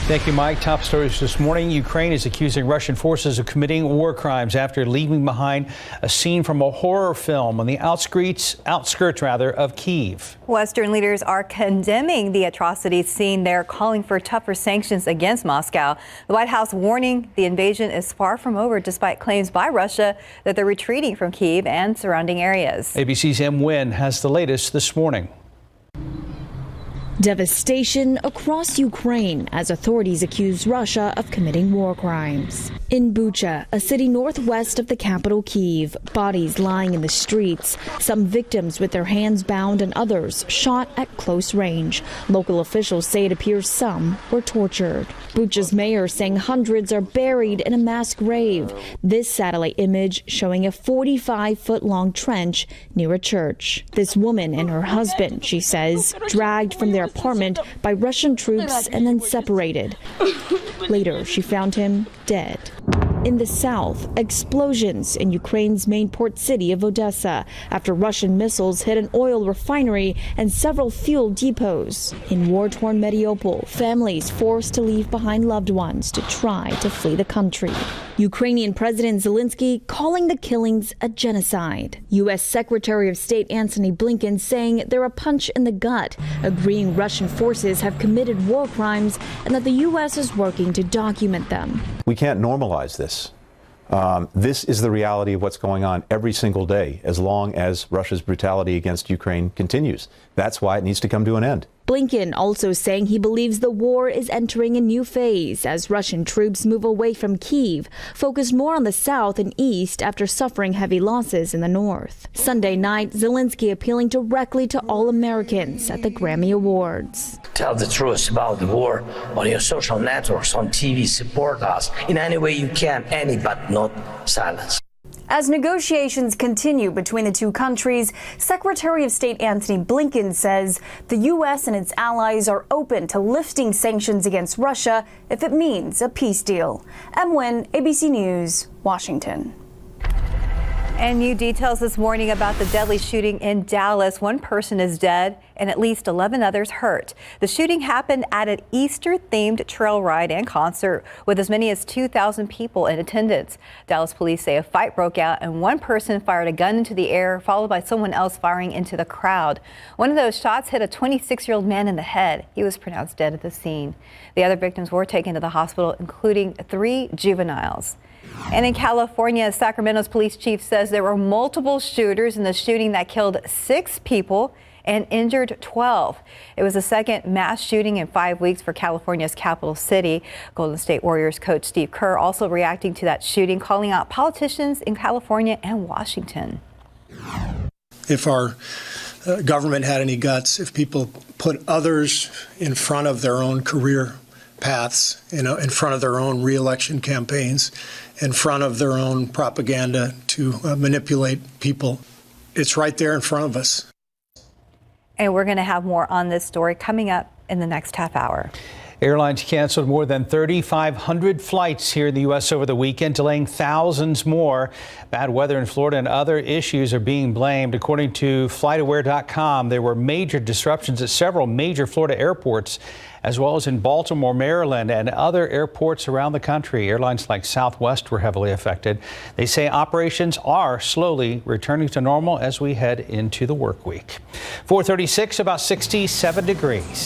Thank you, Mike. Top stories this morning. Ukraine is accusing Russian forces of committing war crimes after leaving behind a scene from a horror film on the outskirts of Kyiv. Western leaders are condemning the atrocities seen there, calling for tougher sanctions against Moscow. The White House warning the invasion is far from over, despite claims by Russia that they're retreating from Kyiv and surrounding areas. ABC's M. Nguyen has the latest this morning. Devastation across Ukraine as authorities accuse Russia of committing war crimes. In Bucha, a city northwest of the capital Kyiv, bodies lying in the streets, some victims with their hands bound and others shot at close range. Local officials say it appears some were tortured. Bucha's mayor saying hundreds are buried in a mass grave. This satellite image showing a 45-foot-long trench near a church. This woman and her husband, she says, dragged from their apartment by Russian troops and then separated. Later, she found him dead. In the south, explosions in Ukraine's main port city of Odessa after Russian missiles hit an oil refinery and several fuel depots. In war-torn Mariupol, families forced to leave behind loved ones to try to flee the country. Ukrainian President Zelensky calling the killings a genocide. U.S. Secretary of State Antony Blinken saying they're a punch in the gut, agreeing Russian forces have committed war crimes and that the U.S. is working to document them. We can't normalize this. This is the reality of what's going on every single day, as long as Russia's brutality against Ukraine continues. That's why it needs to come to an end. Blinken also saying he believes the war is entering a new phase as Russian troops move away from Kyiv, focused more on the south and east after suffering heavy losses in the north. Sunday night, Zelensky appealing directly to all Americans at the Grammy Awards. Tell the truth about the war on your social networks, on TV. Support us in any way you can, but not silence. As negotiations continue between the two countries, Secretary of State Antony Blinken says the U.S. and its allies are open to lifting sanctions against Russia if it means a peace deal. M. Nguyen, ABC News, Washington. And new details this morning about the deadly shooting in Dallas. One person is dead and at least 11 others hurt. The shooting happened at an Easter-themed trail ride and concert with as many as 2,000 people in attendance. Dallas police say a fight broke out and one person fired a gun into the air, followed by someone else firing into the crowd. One of those shots hit a 26-year-old man in the head. He was pronounced dead at the scene. The other victims were taken to the hospital, including 3 juveniles. And in California, Sacramento's police chief says there were multiple shooters in the shooting that killed 6 people and injured 12. It was the second mass shooting in 5 weeks for California's capital city. Golden State Warriors coach Steve Kerr also reacting to that shooting, calling out politicians in California and Washington. If our government had any guts, if people put others in front of their own career paths, in front of their own re-election campaigns, in front of their own propaganda to manipulate people. It's right there in front of us. And we're going to have more on this story coming up in the next half hour. Airlines canceled more than 3,500 flights here in the U.S. over the weekend, delaying thousands more. Bad weather in Florida and other issues are being blamed. According to FlightAware.com, there were major disruptions at several major Florida airports, as well as in Baltimore, Maryland, and other airports around the country. Airlines like Southwest were heavily affected. They say operations are slowly returning to normal as we head into the work week. 4:36, about 67 degrees.